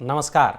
नमस्कार।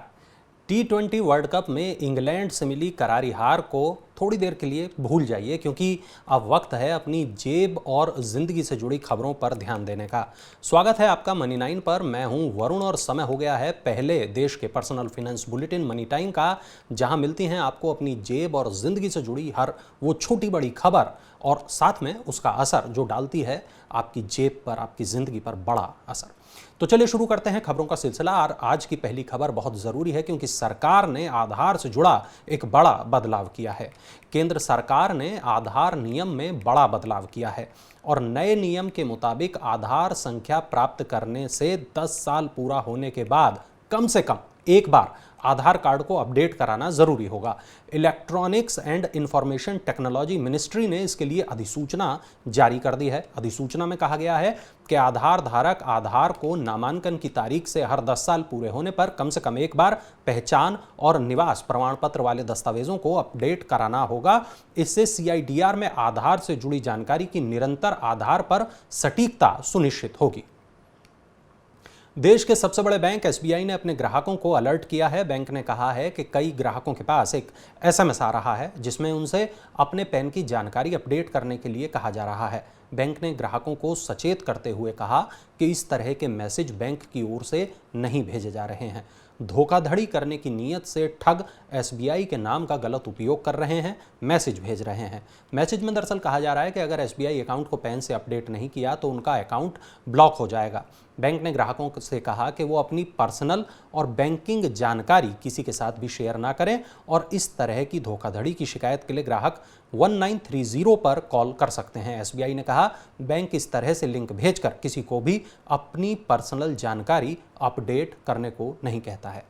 T20 world cup में England से मिली करारी हार को थोड़ी देर के लिए भूल जाइए, क्योंकि अब वक्त है अपनी जेब और ज़िंदगी से जुड़ी खबरों पर ध्यान देने का। स्वागत है आपका मनी 9 पर। मैं हूं वरुण और समय हो गया है पहले देश के personal finance bulletin money time का, जहां मिलती हैं आपको अपनी जेब और ज़िंदगी से जुड़ी हर वो छोटी बड़ी खबर और साथ में उसका असर जो डालती है आपकी जेब पर, आपकी ज़िंदगी पर बड़ा असर। तो चलिए शुरू करते हैं खबरों का सिलसिला। और आज की पहली खबर बहुत ज़रूरी है, क्योंकि सरकार ने आधार से जुड़ा एक बड़ा बदलाव किया है। केंद्र सरकार ने आधार नियम में बड़ा बदलाव किया है और नए नियम के मुताबिक आधार संख्या प्राप्त करने से 10 साल पूरा होने के बाद कम से कम एक बार आधार कार्ड को अपडेट कराना जरूरी होगा। Electronics and information technology ministry ने इसके लिए अधिसूचना जारी कर दी है। अधिसूचना में कहा गया है कि आधार धारक आधार को नामांकन की तारीख से हर 10 साल पूरे होने पर कम से कम एक बार पहचान और निवास प्रमाण पत्र वाले दस्तावेजों को अपडेट कराना होगा। इससे CIDR में आधार से जुड़ी जानकारी की निरंतर आधार पर सटीकता सुनिश्चित होगी। देश के सबसे बड़े बैंक SBI ने अपने ग्राहकों को अलर्ट किया है। बैंक ने कहा है कि कई ग्राहकों के पास एक SMS आ रहा है जिसमें उनसे अपने पैन की जानकारी अपडेट करने के लिए कहा जा रहा है। बैंक ने ग्राहकों को सचेत करते हुए कहा कि इस तरह के मैसेज बैंक की ओर से नहीं भेजे जा रहे हैं। धोखाधड़ी करने की नीयत से ठग SBI के नाम का गलत उपयोग कर रहे हैं, मैसेज भेज रहे हैं। मैसेज में दरअसल कहा जा रहा है कि अगर SBI अकाउंट को पैन से अपडेट नहीं किया तो उनका अकाउंट ब्लॉक हो जाएगा। बैंक ने ग्राहकों से कहा कि वो अपनी पर्सनल और बैंकिंग जानकारी किसी के साथ भी शेयर ना करें और इस तरह की धोखाधड़ी की शिकायत के लिए ग्राहक 1930 पर कॉल कर सकते हैं। SBI ने कहा, बैंक इस तरह से लिंक भेजकर किसी को भी अपनी पर्सनल जानकारी अपडेट करने को नहीं कहता है।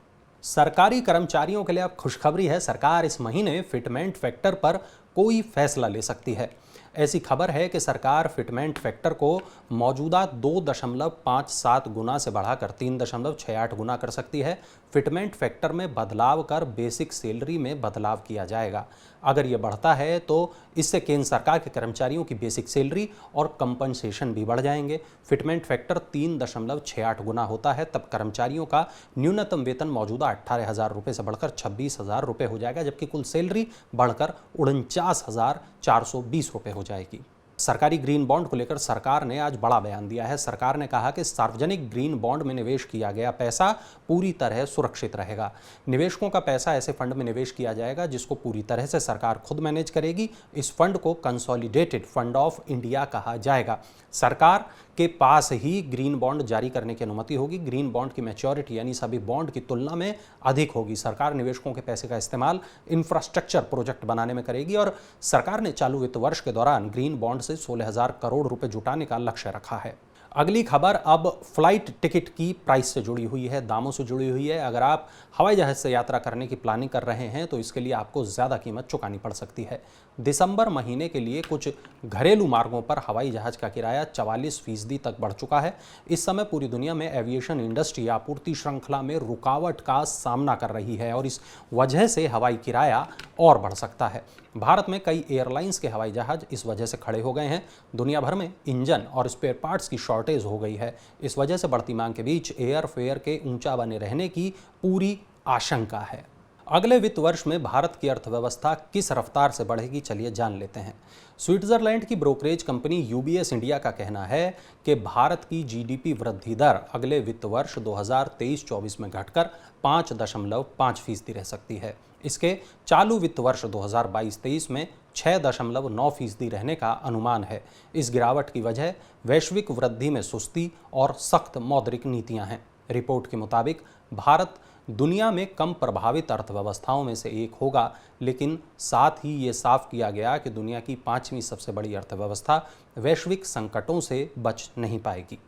सरकारी कर्मचारियों के लिए अब खुशखबरी है। सरकार इस महीने फिटमेंट फैक्टर पर कोई फैसला ले सकती है। ऐसी खबर है कि सरकार फिटमेंट फैक्टर को मौजूदा 2.57 गुना से बढ़ाकर 3.68 गुना कर सकती है। फिटमेंट फैक्टर में बदलाव कर बेसिक सैलरी में बदलाव किया जाएगा। अगर ये बढ़ता है तो इससे केंद्र सरकार के कर्मचारियों की बेसिक सैलरी और कंपनसेशन भी बढ़ जाएंगे। फिटमेंट फैक्टर 3.68 गुना होता है तब कर्मचारियों का न्यूनतम वेतन मौजूदा 18,000 रुपये से बढ़कर 26,000 रुपये हो जाएगा, जबकि कुल सैलरी बढ़कर 49,420 रुपये हो जाएगी। सरकारी ग्रीन बॉन्ड को लेकर सरकार ने आज बड़ा बयान दिया है। सरकार ने कहा कि सार्वजनिक ग्रीन बॉन्ड में निवेश किया गया पैसा पूरी तरह सुरक्षित रहेगा। निवेशकों का पैसा ऐसे फंड में निवेश किया जाएगा जिसको पूरी तरह से सरकार खुद मैनेज करेगी। इस फंड को कंसोलिडेटेड फंड ऑफ इंडिया कहा जाएगा। सरकार के पास ही ग्रीन बॉन्ड जारी करने की अनुमति होगी। ग्रीन बॉन्ड की मैच्योरिटी यानी सभी बॉन्ड की तुलना में अधिक होगी। सरकार निवेशकों के पैसे का इस्तेमाल इंफ्रास्ट्रक्चर प्रोजेक्ट बनाने में करेगी और सरकार ने चालू वित्त वर्ष के दौरान ग्रीन बॉन्ड से 16,000 करोड़ रुपए जुटाने का लक्ष्य रखा है। अगली खबर अब फ्लाइट टिकट की प्राइस से जुड़ी हुई है, दामों से जुड़ी हुई है। अगर आप हवाई जहाज से यात्रा करने की प्लानिंग कर रहे हैं तो इसके लिए आपको ज़्यादा कीमत चुकानी पड़ सकती है। दिसंबर महीने के लिए कुछ घरेलू मार्गों पर हवाई जहाज का किराया 44% तक बढ़ चुका है। इस समय पूरी दुनिया में एविएशन इंडस्ट्री आपूर्ति श्रृंखला में रुकावट का सामना कर रही है और इस वजह से हवाई किराया और बढ़ सकता है। भारत में कई एयरलाइंस के हवाई जहाज इस वजह से खड़े हो गए हैं। दुनिया भर में इंजन और स्पेयर पार्ट्स की शॉर्टेज हो गई है। इस वजह से बढ़ती मांग के बीच एयर फेयर के ऊंचा बने रहने की पूरी आशंका है। अगले वित्त वर्ष में भारत की अर्थव्यवस्था किस रफ्तार से बढ़ेगी, चलिए जान लेते हैं। स्विट्जरलैंड की ब्रोकरेज कंपनी UBS इंडिया का कहना है कि भारत की GDP वृद्धि दर अगले वित्त वर्ष 2023-24 में घटकर 5.5% रह सकती है। इसके चालू वित्त वर्ष 2022-23 में 6.9% रहने का अनुमान है। इस गिरावट की वजह वैश्विक वृद्धि में सुस्ती और सख्त मौद्रिक नीतियां हैं। रिपोर्ट के मुताबिक भारत दुनिया में कम प्रभावित अर्थव्यवस्थाओं में से एक होगा, लेकिन साथ ही ये साफ किया गया कि दुनिया की 5वीं सबसे बड़ी अर्थव्यवस्था वैश्विक संकटों से बच नहीं पाएगी।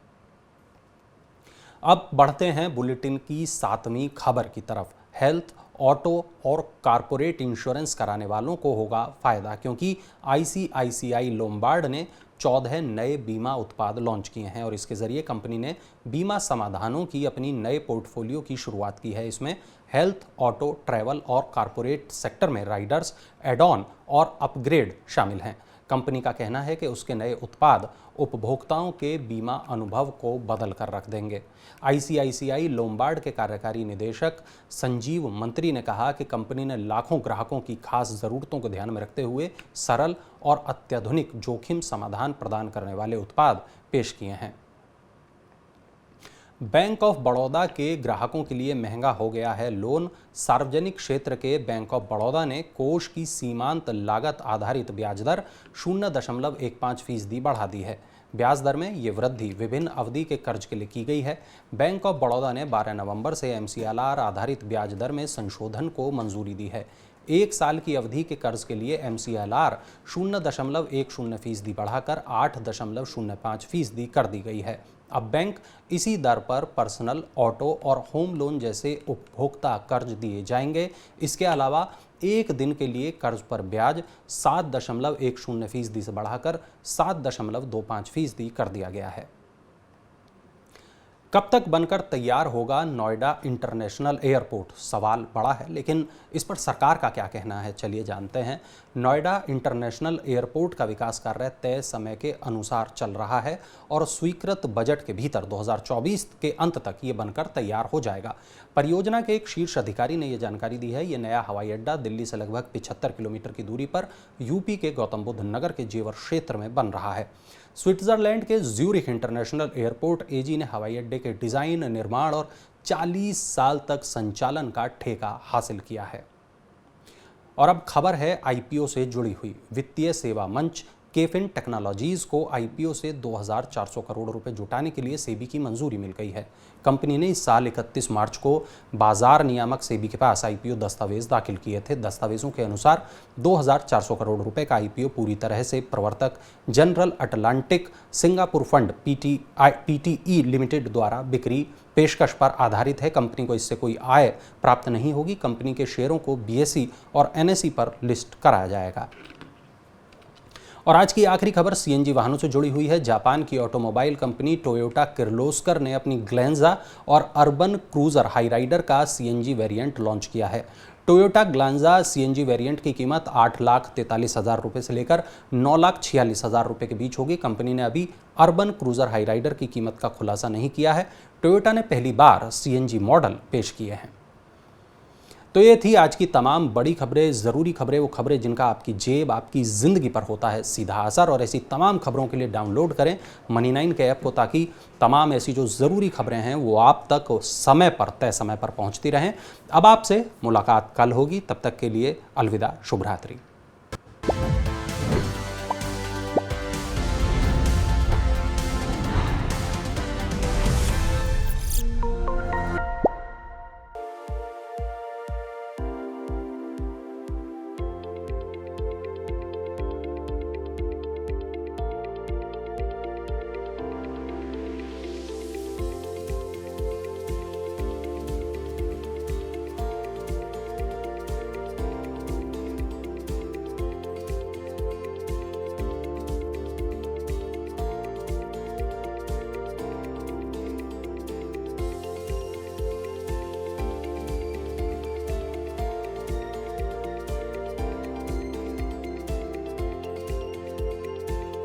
अब बढ़ते हैं बुलेटिन की 7वीं खबर की तरफ। हेल्थ, ऑटो और कारपोरेट इंश्योरेंस कराने वालों को होगा फायदा, क्योंकि ICICI लोम्बार्ड ने 14 नए बीमा उत्पाद लॉन्च किए हैं और इसके जरिए कंपनी ने बीमा समाधानों की अपनी नए पोर्टफोलियो की शुरुआत की है। इसमें हेल्थ, ऑटो, ट्रैवल और कारपोरेट सेक्टर में राइडर्स, एड ऑन और अपग्रेड शामिल हैं। कंपनी का कहना है कि उसके नए उत्पाद उपभोक्ताओं के बीमा अनुभव को बदल कर रख देंगे। आईसीआईसीआई लोम्बार्ड के कार्यकारी निदेशक संजीव मंत्री ने कहा कि कंपनी ने लाखों ग्राहकों की खास ज़रूरतों को ध्यान में रखते हुए सरल और अत्याधुनिक जोखिम समाधान प्रदान करने वाले उत्पाद पेश किए हैं। बैंक ऑफ बड़ौदा के ग्राहकों के लिए महंगा हो गया है लोन। सार्वजनिक क्षेत्र के बैंक ऑफ बड़ौदा ने कोष की सीमांत लागत आधारित ब्याज दर 0.15% बढ़ा दी है। ब्याज दर में ये वृद्धि विभिन्न अवधि के कर्ज के लिए की गई है। बैंक ऑफ बड़ौदा ने 12 नवंबर से MCLR आधारित ब्याज दर में संशोधन को मंजूरी दी है। 1 साल की अवधि के कर्ज के लिए MCLR 0.10% बढ़ाकर 8.05% कर दी गई है। अब बैंक इसी दर पर पर्सनल, ऑटो और होम लोन जैसे उपभोक्ता कर्ज दिए जाएंगे। इसके अलावा 1 दिन के लिए कर्ज पर ब्याज 7.10% से बढ़ाकर 7.25% कर दिया गया है। कब तक बनकर तैयार होगा नोएडा इंटरनेशनल एयरपोर्ट? सवाल बड़ा है, लेकिन इस पर सरकार का क्या कहना है, चलिए जानते हैं। नोएडा इंटरनेशनल एयरपोर्ट का विकास कार्य तय समय के अनुसार चल रहा है और स्वीकृत बजट के भीतर 2024 के अंत तक ये बनकर तैयार हो जाएगा। परियोजना के एक शीर्ष अधिकारी ने यह जानकारी दी है। ये नया हवाई अड्डा दिल्ली से लगभग 75 किलोमीटर की दूरी पर यूपी के गौतम बुद्ध नगर के जेवर क्षेत्र में बन रहा है। स्विट्जरलैंड के ज्यूरिख इंटरनेशनल एयरपोर्ट AG ने हवाई अड्डे के डिजाइन, निर्माण और 40 साल तक संचालन का ठेका हासिल किया है। और अब खबर है IPO से जुड़ी हुई। वित्तीय सेवा मंच केफिन टेक्नोलॉजीज को IPO से 2400 करोड़ रुपए जुटाने के लिए सेबी की मंजूरी मिल गई है। कंपनी ने इस साल 31 मार्च को बाजार नियामक सेबी के पास IPO दस्तावेज दाखिल किए थे। दस्तावेजों के अनुसार 2400 करोड़ रुपए का IPO पूरी तरह से प्रवर्तक general Atlantic Singapore fund PTE limited द्वारा बिक्री पेशकश पर आधारित है। कंपनी को इससे कोई आय प्राप्त नहीं होगी। कंपनी के शेयरों को BSE और NSE पर लिस्ट कराया जाएगा। और आज की आखिरी खबर CNG वाहनों से जुड़ी हुई है। जापान की ऑटोमोबाइल कंपनी टोयोटा किर्लोस्कर ने अपनी ग्लैंजा और अर्बन क्रूजर हाईराइडर का CNG वेरिएंट लॉन्च किया है। टोयोटा ग्लैंजा CNG वेरिएंट की कीमत 8,43,000 रुपये से लेकर 9,46,000 रुपये के बीच होगी। कंपनी ने अभी अर्बन क्रूजर हाईराइडर की कीमत का खुलासा नहीं किया है। टोयोटा ने पहली बार CNG मॉडल पेश किए हैं। तो ये थी आज की तमाम बड़ी खबरें, ज़रूरी खबरें, वो खबरें जिनका आपकी जेब, आपकी ज़िंदगी पर होता है सीधा असर। और ऐसी तमाम खबरों के लिए डाउनलोड करें मनी9 के ऐप को, ताकि तमाम ऐसी जो ज़रूरी खबरें हैं वो आप तक समय पर, तय समय पर पहुंचती रहें। अब आपसे मुलाकात कल होगी, तब तक के लिए अलविदा, शुभ रात्रि।